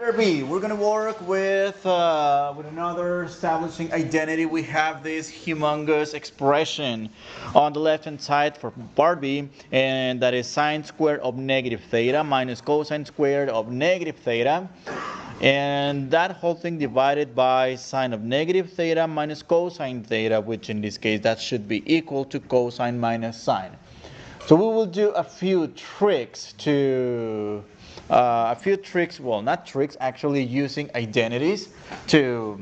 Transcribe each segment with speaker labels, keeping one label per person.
Speaker 1: Letter B, we're going to work with another establishing identity. We have this humongous expression on the left hand side for part B, and that is sine squared of negative theta minus cosine squared of negative theta. And that whole thing divided by sine of negative theta minus cosine theta, which in this case that should be equal to cosine minus sine. So we will do a few tricks well, not tricks, actually using identities to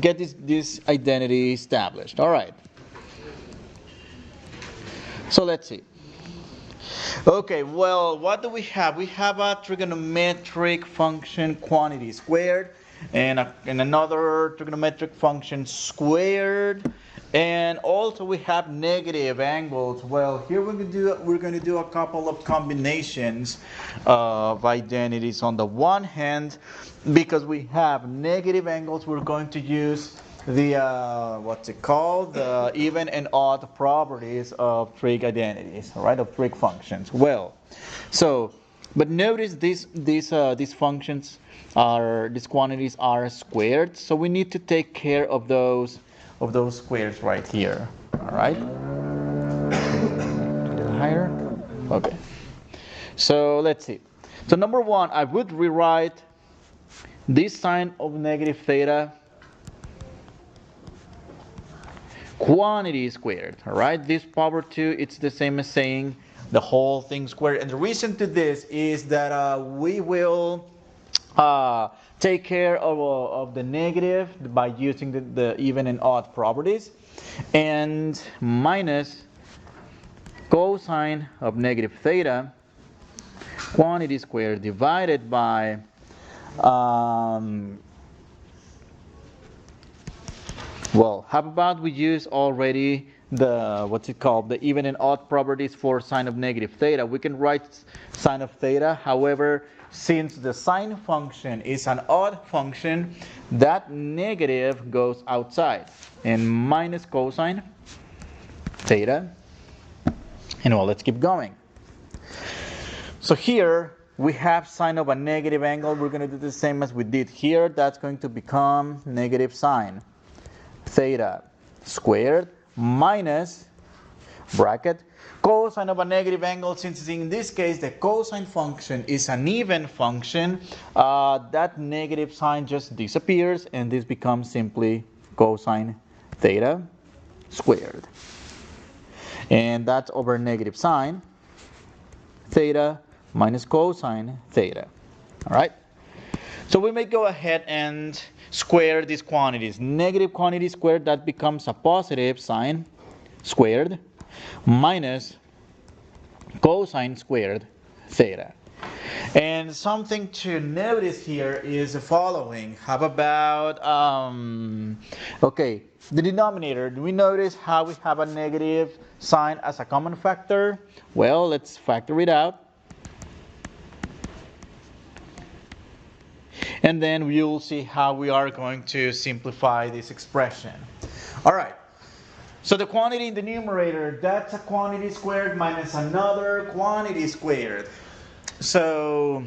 Speaker 1: get this identity established. All right. So let's see. Okay, well, what do we have? We have a trigonometric function quantity squared and another trigonometric function squared. And also we have negative angles. Well, here we're going to do a couple of combinations of identities. On the one hand, because we have negative angles, we're going to use the what's it called? The even and odd properties of trig identities, right? Of trig functions. Well, so but notice these functions these quantities are squared, so we need to take care of those squares right here. All right. A little higher. Okay. So let's see. So number one, I would rewrite this sine of negative theta quantity squared. All right. This power 2, it's the same as saying the whole thing squared. And the reason to this is that we will take care of the negative by using the even and odd properties, and minus cosine of negative theta quantity squared divided by well, how about we use already the even and odd properties for sine of negative theta. We can write sine of theta. However, since the sine function is an odd function, that negative goes outside, and minus cosine theta. And well, let's keep going. So here we have sine of a negative angle. We're going to do the same as we did here. That's going to become negative sine theta squared minus bracket cosine of a negative angle. Since in this case the cosine function is an even function, that negative sign just disappears and this becomes simply cosine theta squared, and that's over negative sine theta minus cosine theta. All right. So we may go ahead and square these quantities. Negative quantity squared, that becomes a positive sine squared minus cosine squared theta. And something to notice here is the following. How about, okay, the denominator. Do we notice how we have a negative sign as a common factor? Well, let's factor it out. And then you'll see how we are going to simplify this expression. All right. So the quantity in the numerator, that's a quantity squared minus another quantity squared. So,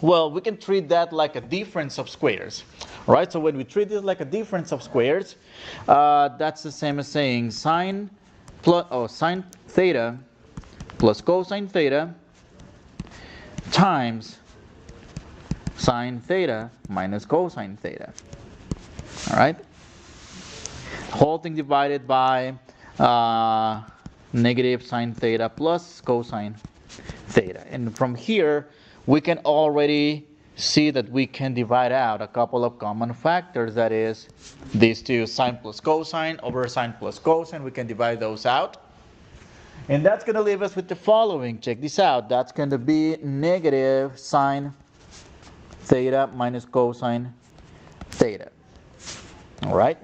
Speaker 1: well, we can treat that like a difference of squares. All right. So when we treat this like a difference of squares, that's the same as saying sine theta plus cosine theta times sine theta minus cosine theta. All right. Whole thing divided by negative sine theta plus cosine theta. And from here, we can already see that we can divide out a couple of common factors. That is, these two, sine plus cosine over sine plus cosine. We can divide those out. And that's going to leave us with the following. Check this out. That's going to be negative sine theta minus cosine theta. All right.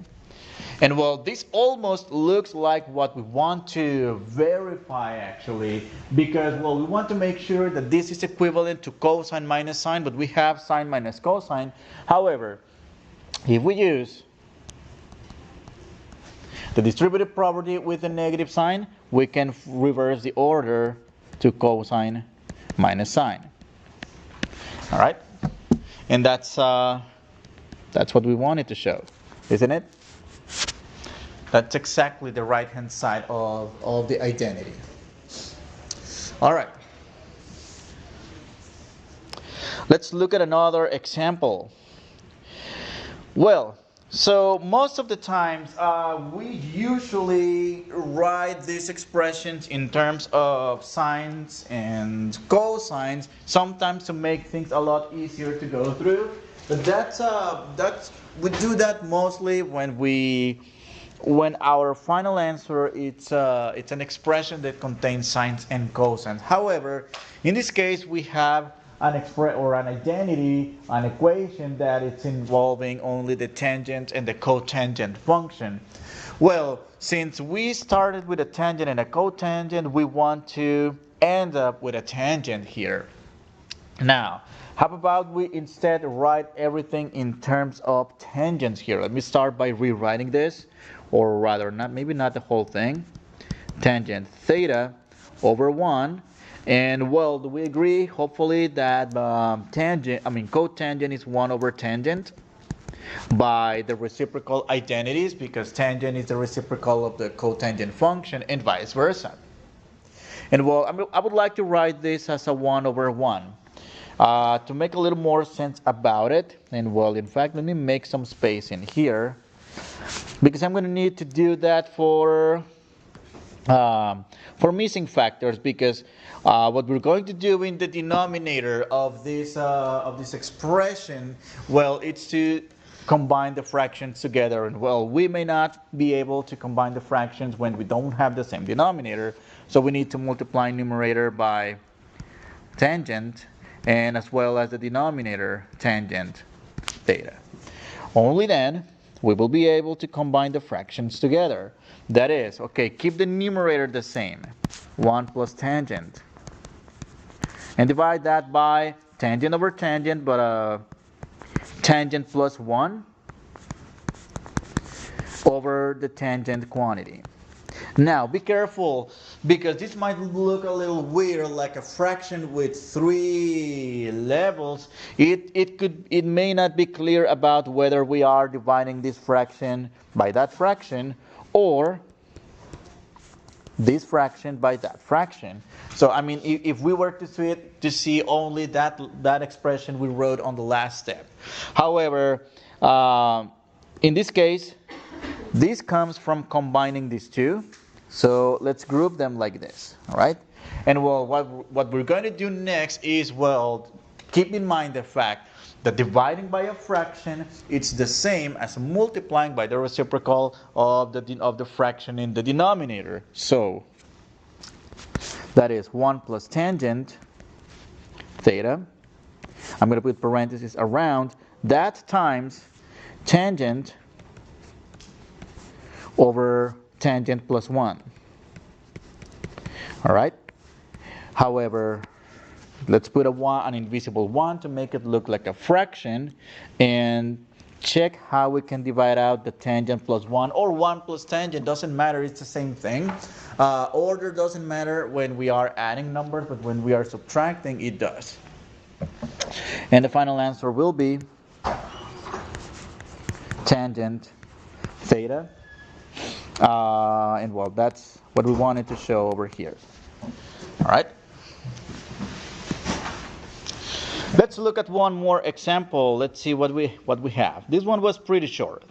Speaker 1: And well, this almost looks like what we want to verify actually, because well, we want to make sure that this is equivalent to cosine minus sine, but we have sine minus cosine. However, if we use the distributive property with a negative sign, we can reverse the order to cosine minus sine. All right, and that's what we wanted to show, isn't it? That's exactly the right-hand side of the identity. All right. Let's look at another example. Well, so most of the times we usually write these expressions in terms of sines and cosines, sometimes to make things a lot easier to go through. But that's we do that mostly when our final answer it's an expression that contains sines and cosines. However, in this case we have an identity, an equation that it's involving only the tangent and the cotangent function. Well, since we started with a tangent and a cotangent, we want to end up with a tangent here. Now, how about we instead write everything in terms of tangents here? Let me start by rewriting this, or rather, maybe not the whole thing. Tangent theta over 1. And well, do we agree, hopefully, that cotangent is 1 over tangent by the reciprocal identities, because tangent is the reciprocal of the cotangent function and vice versa. And well, I would like to write this as a 1 over 1. To make a little more sense about it, and well, in fact, let me make some space in here, because I'm going to need to do that for missing factors, because what we're going to do in the denominator of this expression, well, it's to combine the fractions together. And well, we may not be able to combine the fractions when we don't have the same denominator, so we need to multiply numerator by tangent, and as well as the denominator tangent theta. Only then we will be able to combine the fractions together. That is, okay, keep the numerator the same, 1 plus tangent, and divide that by tangent over tangent, but tangent plus 1 over the tangent quantity. Now, be careful, because this might look a little weird, like a fraction with 3 levels. It may not be clear about whether we are dividing this fraction by that fraction, or this fraction by that fraction. So, I mean, if we were to see only that expression we wrote on the last step. However, in this case, this comes from combining these two. So let's group them like this, all right? And well, what we're going to do next is, well, keep in mind the fact that dividing by a fraction, it's the same as multiplying by the reciprocal of the fraction in the denominator. So that is 1 plus tangent theta. I'm going to put parentheses around that times tangent over tangent plus 1. All right? However, let's put an invisible 1 to make it look like a fraction, and check how we can divide out the tangent plus 1, or 1 plus tangent, doesn't matter, it's the same thing. Order doesn't matter when we are adding numbers, but when we are subtracting, it does. And the final answer will be tangent theta. And well, that's what we wanted to show over here. All right. Let's look at one more example. Let's see what we have. This one was pretty short.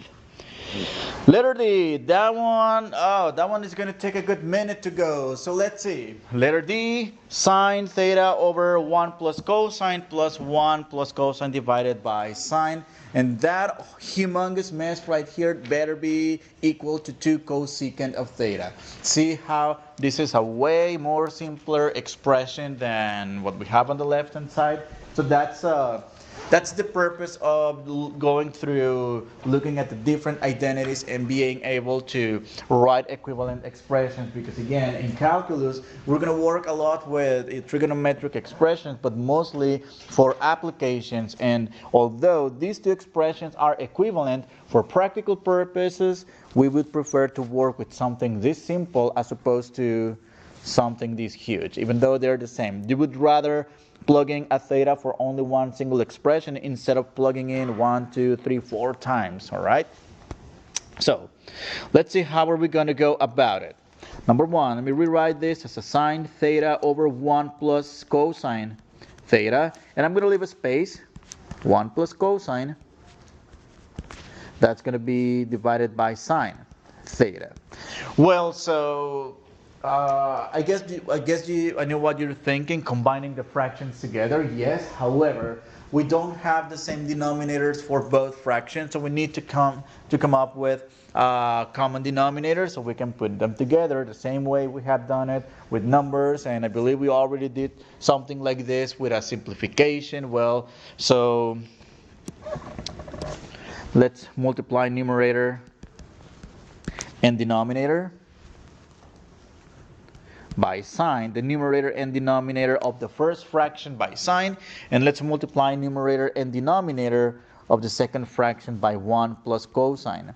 Speaker 1: Letter D, that one is going to take a good minute to go. So let's see. Letter D, sine theta over 1 plus cosine plus 1 plus cosine divided by sine. And that humongous mess right here better be equal to 2 cosecant of theta. See how this is a way more simpler expression than what we have on the left hand side. So that's the purpose of going through looking at the different identities and being able to write equivalent expressions, because again, in calculus we're going to work a lot with trigonometric expressions, but mostly for applications. And although these two expressions are equivalent, for practical purposes we would prefer to work with something this simple as opposed to something this huge, even though they're the same. You would rather plug in a theta for only one single expression instead of plugging in 1, 2, 3, 4 times, all right? So let's see how are we going to go about it. Number one, let me rewrite this as a sine theta over 1 plus cosine theta, and I'm going to leave a space, 1 plus cosine, that's going to be divided by sine theta. Well, so I know what you're thinking, combining the fractions together. Yes, however, we don't have the same denominators for both fractions, so we need to come up with common denominators so we can put them together the same way we have done it with numbers, and I believe we already did something like this with a simplification. Well, so let's multiply numerator and denominator by sine, the numerator and denominator of the first fraction by sine, and let's multiply numerator and denominator of the second fraction by 1 plus cosine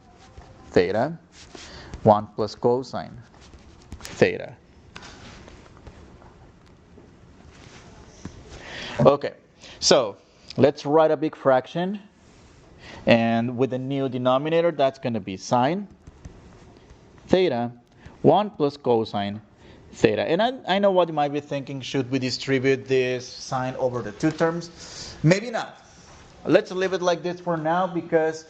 Speaker 1: theta, 1 plus cosine theta. Okay, so let's write a big fraction, and with the new denominator, that's going to be sine theta, 1 plus cosine theta. And I know what you might be thinking, should we distribute this sine over the two terms? Maybe not. Let's leave it like this for now, because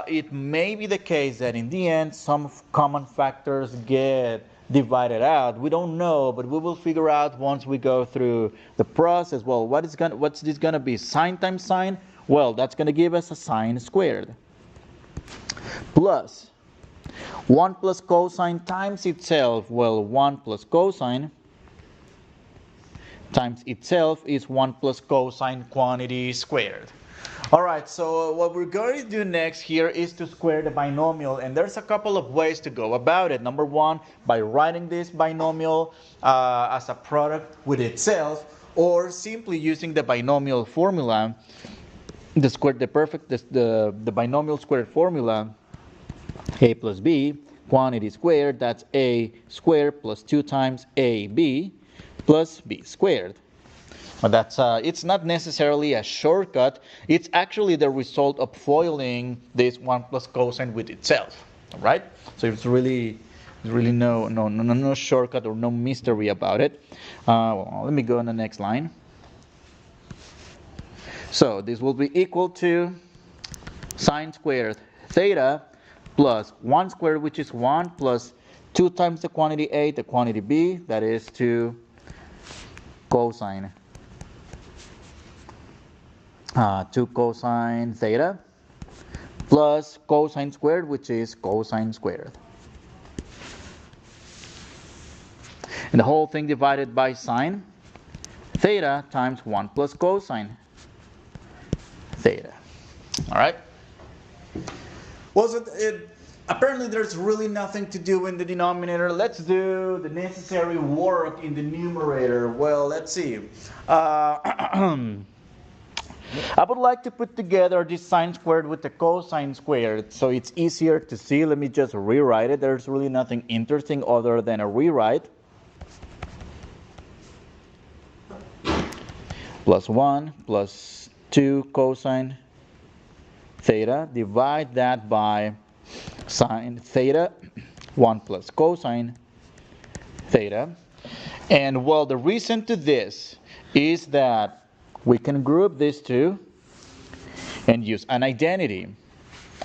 Speaker 1: it may be the case that in the end some common factors get divided out. We don't know, but we will figure out once we go through the process. Well, what's this gonna be? Sine times sine? Well, that's gonna give us a sine squared plus 1 plus cosine times itself. Well, 1 plus cosine times itself is 1 plus cosine quantity squared. Alright, so what we're going to do next here is to square the binomial, and there's a couple of ways to go about it. Number one, by writing this binomial as a product with itself, or simply using the binomial formula, the binomial squared formula, a plus b, quantity squared, that's a squared plus 2 times ab plus b squared. But that's it's not necessarily a shortcut. It's actually the result of foiling this 1 plus cosine with itself. All right? So it's really no shortcut or no mystery about it. Well, let me go on the next line. So this will be equal to sine squared theta plus 1 squared, which is 1, plus 2 times the quantity a, the quantity b, that is 2 cosine 2 cosine theta plus cosine squared, which is cosine squared. And the whole thing divided by sine theta times 1 plus cosine theta. All right? Well, so apparently there's really nothing to do in the denominator. Let's do the necessary work in the numerator. Well, let's see. I would like to put together this sine squared with the cosine squared so it's easier to see. Let me just rewrite it. There's really nothing interesting other than a rewrite. Plus 1 plus 2 cosine theta. Divide that by sine theta. 1 plus cosine theta. And well, the reason to this is that we can group these two and use an identity.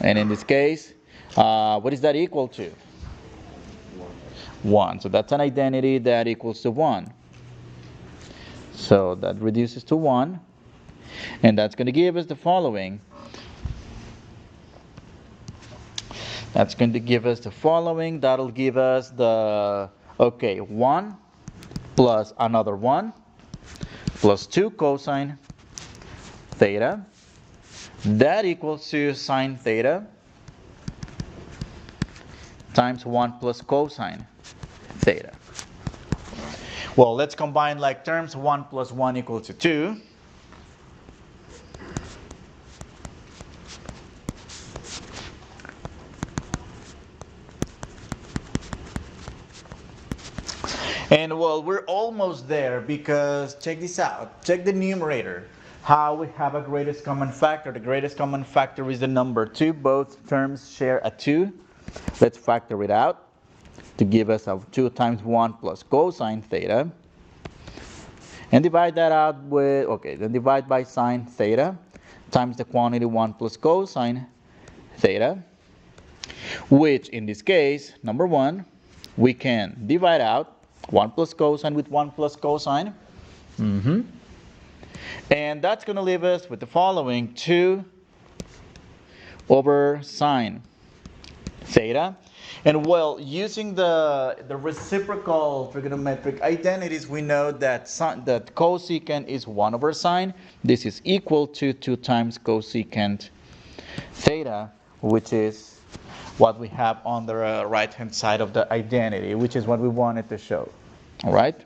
Speaker 1: And in this case, what is that equal to? 1. So that's an identity that equals to 1. So that reduces to 1. And that's going to give us the following. That's going to give us the following. That'll give us the, 1 plus another 1 plus 2 cosine theta. That equals to sine theta times 1 plus cosine theta. Well, let's combine like terms. 1 plus 1 equals to 2. And well, we're almost there because check this out. Check the numerator. How we have a greatest common factor. The greatest common factor is the number 2. Both terms share a 2. Let's factor it out to give us a 2 times 1 plus cosine theta. And divide that out with, okay, then divide by sine theta times the quantity 1 plus cosine theta, which in this case, number 1, we can divide out 1 plus cosine with 1 plus cosine. And that's going to leave us with the following: 2 over sine theta. And well, using the reciprocal trigonometric identities, we know that cosecant is 1 over sine. This is equal to 2 times cosecant theta, which is what we have on the right-hand side of the identity, which is what we wanted to show. All right?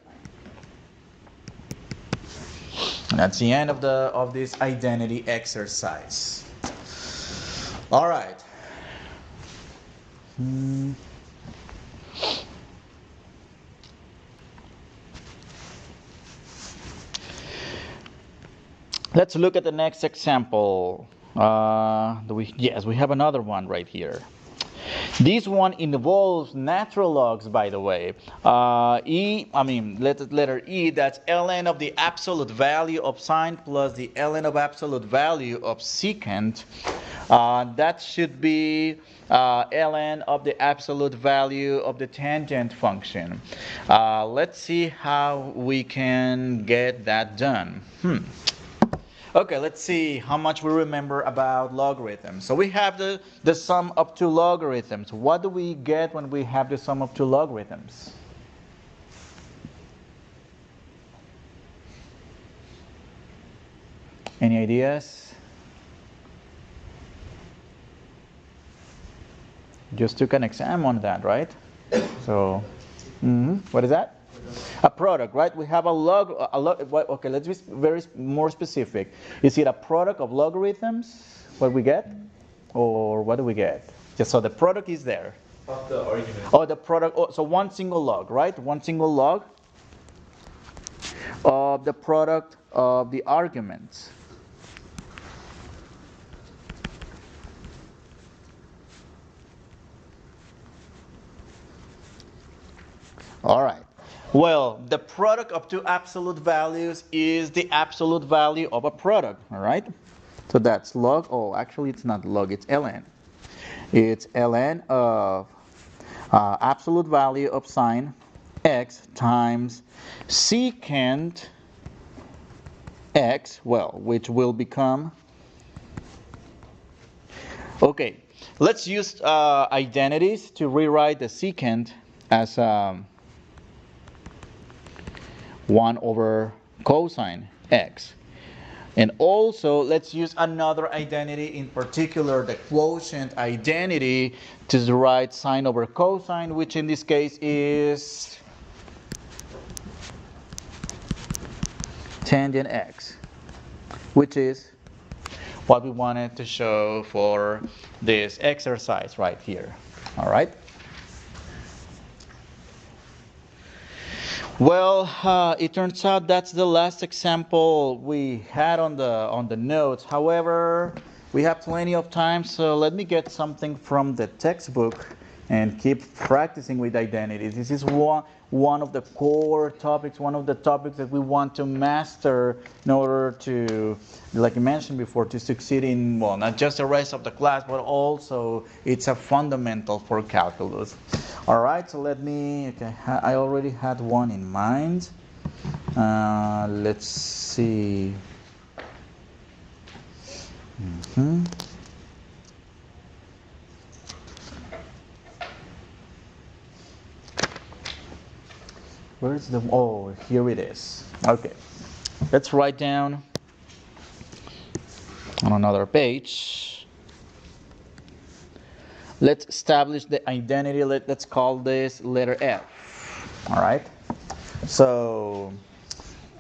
Speaker 1: And that's the end of this identity exercise. All right. Let's look at the next example. Yes, we have another one right here. This one involves natural logs, by the way. Letter E, that's ln of the absolute value of sine plus the ln of absolute value of secant. That should be ln of the absolute value of the tangent function. Let's see how we can get that done. Okay, let's see how much we remember about logarithms. So we have the sum of two logarithms. What do we get when we have the sum of two logarithms? Any ideas? Just took an exam on that, right? So, what is that? A product, right? We have a log. Okay, let's be very more specific. Is it a product of logarithms? What we get, or what do we get? Just so the product is there.
Speaker 2: Of the argument.
Speaker 1: Oh, the product. Oh, so one single log, right? One single log of the product of the arguments. All right. Well, the product of two absolute values is the absolute value of a product, all right? So that's log, oh, actually it's not log, it's ln. It's ln of absolute value of sine x times secant x, well, which will become, okay, let's use identities to rewrite the secant as 1 over cosine x. And also, let's use another identity, in particular the quotient identity, to write sine over cosine, which in this case is tangent x, which is what we wanted to show for this exercise right here. All right? Well, it turns out that's the last example we had on the notes. However, we have plenty of time, so let me get something from the textbook and keep practicing with identities. This is one of the core topics, one of the topics that we want to master in order to, like I mentioned before, to succeed in, well, not just the rest of the class, but also it's a fundamental for calculus. All right, so let me, okay, I already had one in mind. Let's see. Where's the, oh, here it is. Okay, let's write down on another page. Let's establish the identity. Let's call this letter F. All right. So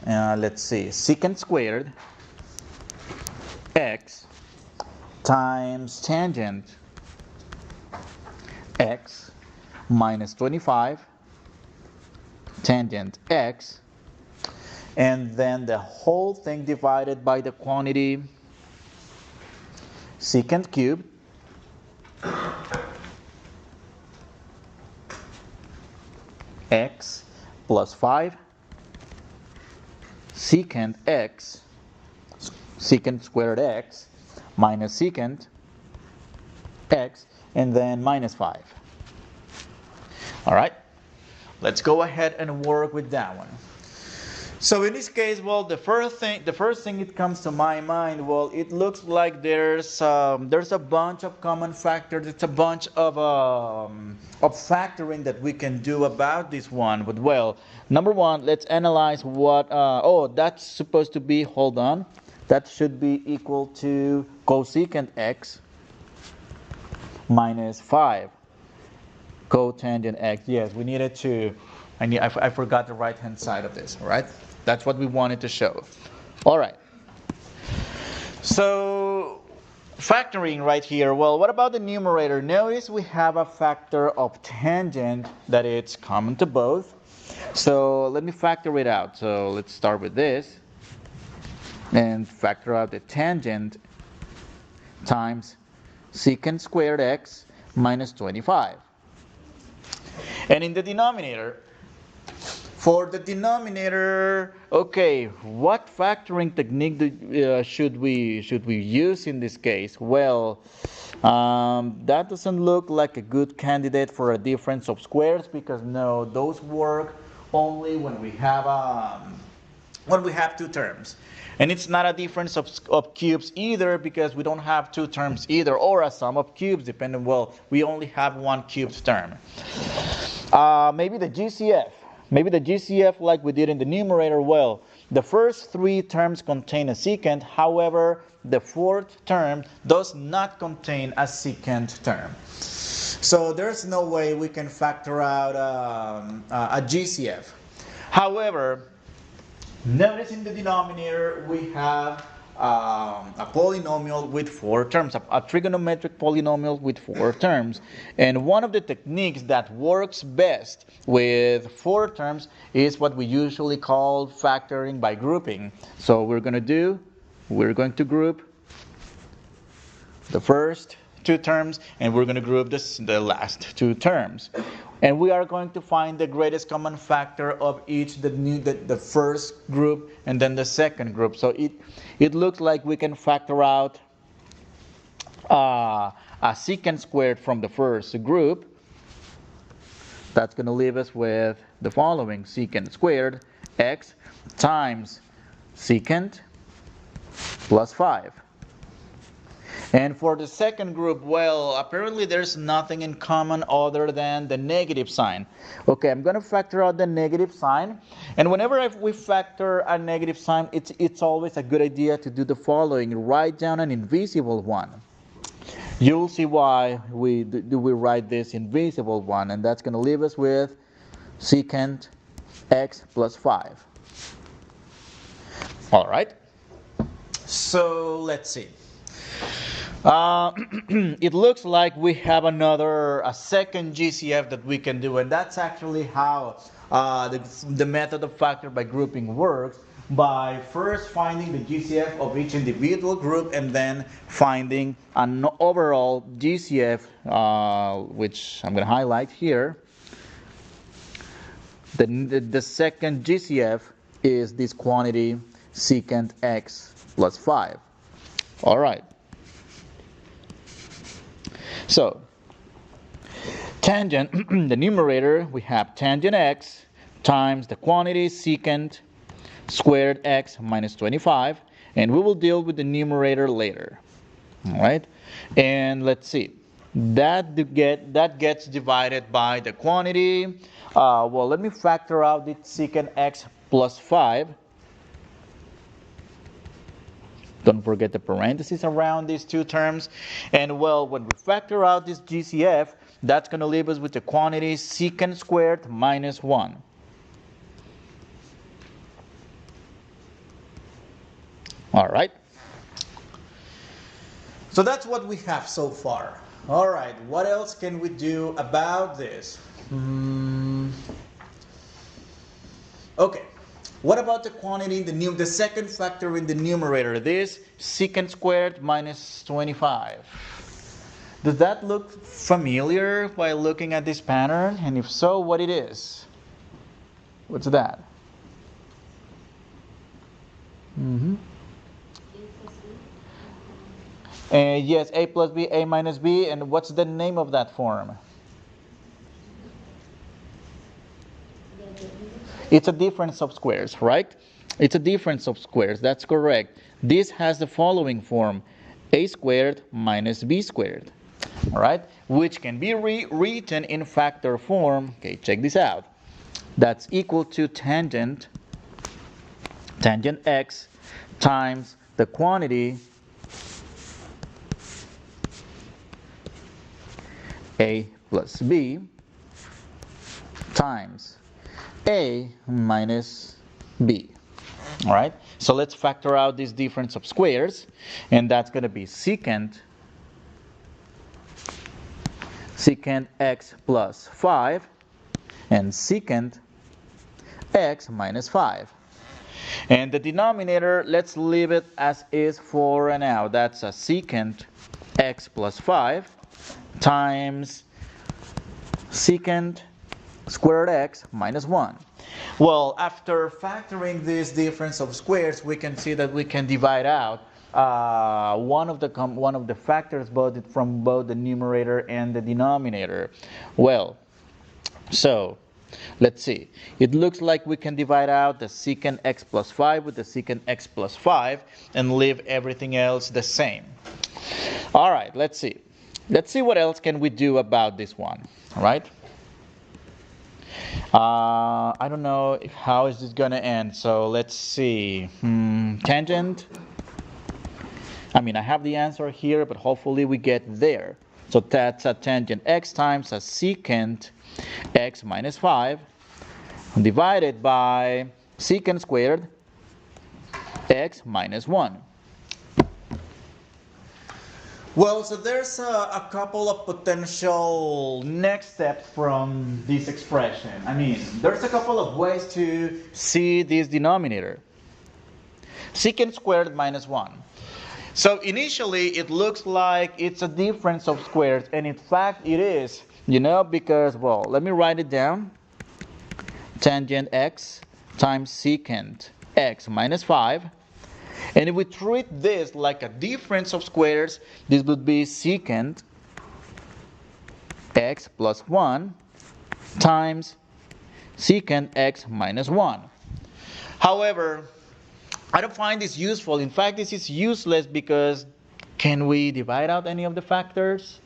Speaker 1: let's see. Secant squared x times tangent x minus 25 tangent x, and then the whole thing divided by the quantity secant cubed x plus 5 secant x, secant squared x, minus secant x, and then minus 5. All right, let's go ahead and work with that one. So in this case, well, the first thing it comes to my mind, well, it looks like there's a bunch of common factors. It's a bunch of factoring that we can do about this one. But well, number one, let's analyze what. Oh, that's supposed to be. Hold on, that should be equal to cosecant x minus 5 cotangent x. Yes, we needed to. I forgot the right hand side of this. All right. That's what we wanted to show. All right. So factoring right here. Well, what about the numerator? Notice we have a factor of tangent that it's common to both. So let me factor it out. So let's start with this and factor out the tangent times secant squared x minus 25. And in the denominator, for the denominator, okay, what factoring technique should we use in this case? Well, that doesn't look like a good candidate for a difference of squares, because no, those work only when we have two terms. And it's not a difference of cubes either, because we don't have two terms either, or a sum of cubes, depending, well, we only have one cubed term. Maybe the GCF. Maybe the GCF like we did in the numerator. Well, the first three terms contain a secant. However, the fourth term does not contain a secant term. So there's no way we can factor out a GCF. However, notice in the denominator we have a polynomial with 4 terms, a trigonometric polynomial with 4 terms. And one of the techniques that works best with 4 terms is what we usually call factoring by grouping. So we're going to group the first 2 terms, and we're going to group the last 2 terms. And we are going to find the greatest common factor of each, the first group and then the second group. So it looks like we can factor out a secant squared from the first group. That's going to leave us with the following: secant squared x times secant plus 5. And for the second group, well, apparently there's nothing in common other than the negative sign. Okay, I'm going to factor out the negative sign. And whenever we factor a negative sign, it's always a good idea to do the following: write down an invisible one. You'll see why we write this invisible one, and that's going to leave us with secant x plus 5. All right. So let's see. It looks like we have a second GCF that we can do, and that's actually how the method of factor by grouping works, by first finding the GCF of each individual group and then finding an overall GCF, which I'm going to highlight here. The second GCF is this quantity secant x plus 5. All right. So, tangent, the numerator, we have tangent x times the quantity secant squared x minus 25, and we will deal with the numerator later. All right, and let's see. That gets divided by the quantity. Well, let me factor out the secant x plus 5. Don't forget the parentheses around these 2 terms. And well, when we factor out this GCF, that's going to leave us with the quantity secant squared minus 1. All right. So that's what we have so far. All right, what else can we do about this? Okay, what about the quantity in the second factor in the numerator? This secant squared minus 25. Does that look familiar while looking at this pattern? And if so, what it is? What's that? Mm-hmm. Yes, a plus b, a minus b, and what's the name of that form? It's a difference of squares, right? It's a difference of squares, that's correct. This has the following form, a squared minus b squared, all right? Which can be rewritten in factor form. Okay, check this out. That's equal to tangent x times the quantity a plus b times a minus b. All right, so let's factor out this difference of squares, and that's going to be secant x plus 5 and secant x minus 5. And the denominator, let's leave it as is for now. That's a secant x plus 5 times secant squared x minus 1. Well, after factoring this difference of squares, we can see that we can divide out one of the factors from both the numerator and the denominator. Well, so let's see. It looks like we can divide out the secant x plus 5 with the secant x plus 5 and leave everything else the same. All right, let's see. Let's see what else can we do about this one. All right. I don't know how is this gonna end. So let's see. Tangent. I have the answer here, but hopefully we get there. So that's a tangent x times a secant x minus 5 divided by secant squared x minus 1. Well, so there's a couple of potential next steps from this expression. There's a couple of ways to see this denominator. Secant squared minus 1. So initially it looks like it's a difference of squares, and in fact it is, because, well, let me write it down. Tangent x times secant x minus 5. And if we treat this like a difference of squares, this would be secant x plus 1 times secant x minus 1. However, I don't find this useful. In fact, this is useless because can we divide out any of the factors?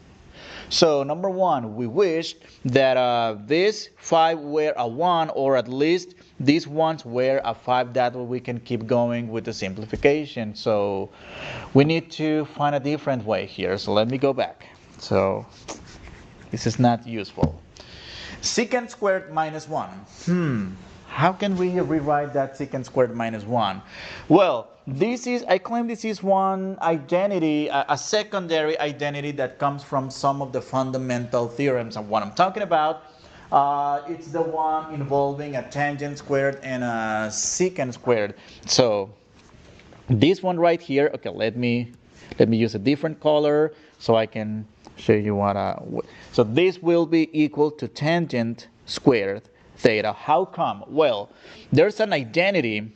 Speaker 1: So number one, we wish that this 5 were a 1, or at least these ones were a 5. That way we can keep going with the simplification. So we need to find a different way here. So let me go back. So this is not useful. Secant squared minus 1. How can we rewrite that secant squared minus 1? Well, I claim this is one identity, a secondary identity that comes from some of the fundamental theorems. And what I'm talking about, it's the one involving a tangent squared and a secant squared. So this one right here, okay, let me use a different color so I can show you so this will be equal to tangent squared theta. How come? Well, there's an identity,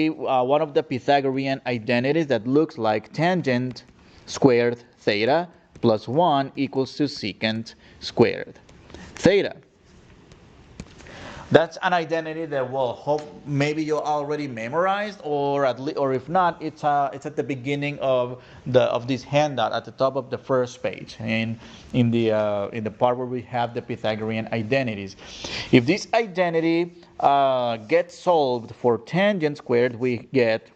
Speaker 1: one of the Pythagorean identities that looks like tangent squared theta plus 1 equals to secant squared theta. That's an identity that maybe you already memorized, or if not, it's at the beginning of this handout at the top of the first page, and in the part where we have the Pythagorean identities. If this identity gets solved for tangent squared, we get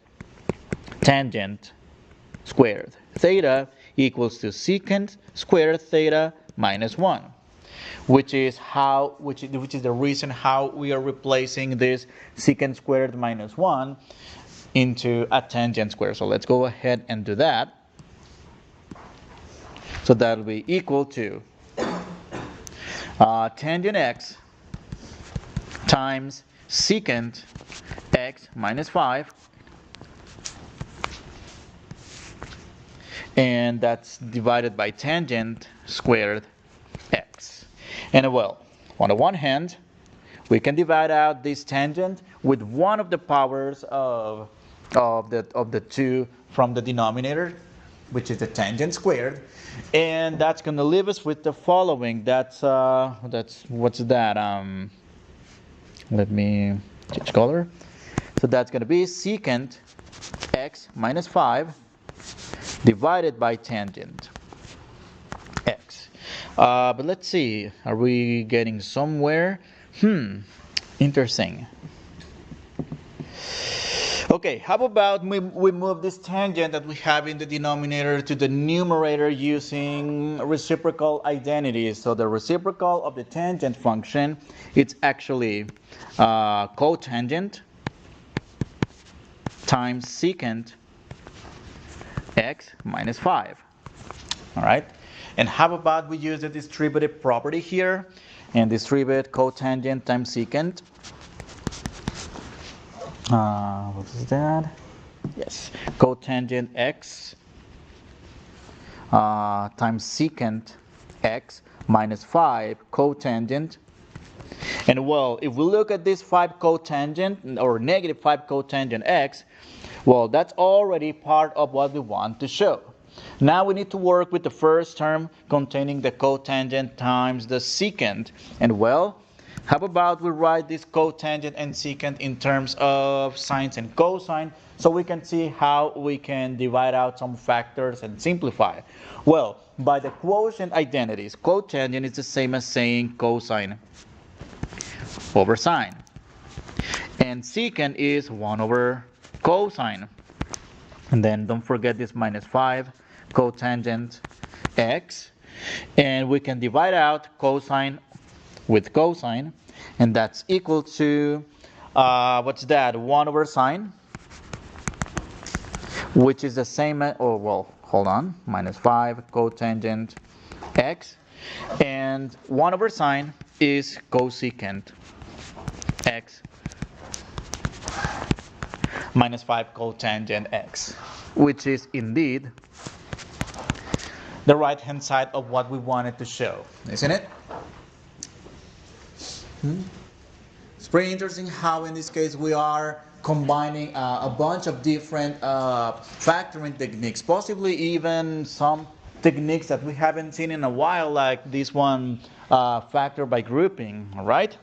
Speaker 1: tangent squared theta equals to secant squared theta minus 1. Which is the reason how we are replacing this secant squared minus 1 into a tangent squared. So let's go ahead and do that. So that will be equal to tangent x times secant x minus 5, and that's divided by tangent squared x. And well, on the one hand, we can divide out this tangent with one of the powers of the two from the denominator, which is the tangent squared, and that's going to leave us with the following. That's what's that? Let me change color. So that's going to be secant x minus 5 divided by tangent x. But let's see, are we getting somewhere? Interesting. Okay, how about we move this tangent that we have in the denominator to the numerator using reciprocal identities. So the reciprocal of the tangent function, it's actually cotangent times secant x minus 5. All right, and how about we use the distributive property here and distribute cotangent times secant. What is that? Yes, cotangent x times secant x minus 5 cotangent. And well, if we look at this 5 cotangent or negative 5 cotangent x, well, that's already part of what we want to show. Now we need to work with the first term containing the cotangent times the secant. And well, how about we write this cotangent and secant in terms of sines and cosine so we can see how we can divide out some factors and simplify. Well, by the quotient identities, cotangent is the same as saying cosine over sine. And secant is 1 over cosine. And then don't forget this minus 5 cotangent x. And we can divide out cosine with cosine, and that's equal to what's that, 1 over sine, which is the same as, oh well, hold on, minus 5 cotangent x, and 1 over sine is cosecant x minus 5 cotangent x, which is indeed the right hand side of what we wanted to show, isn't it? It's pretty interesting how in this case we are combining a bunch of different factoring techniques, possibly even some techniques that we haven't seen in a while, like this one, factor by grouping, all right?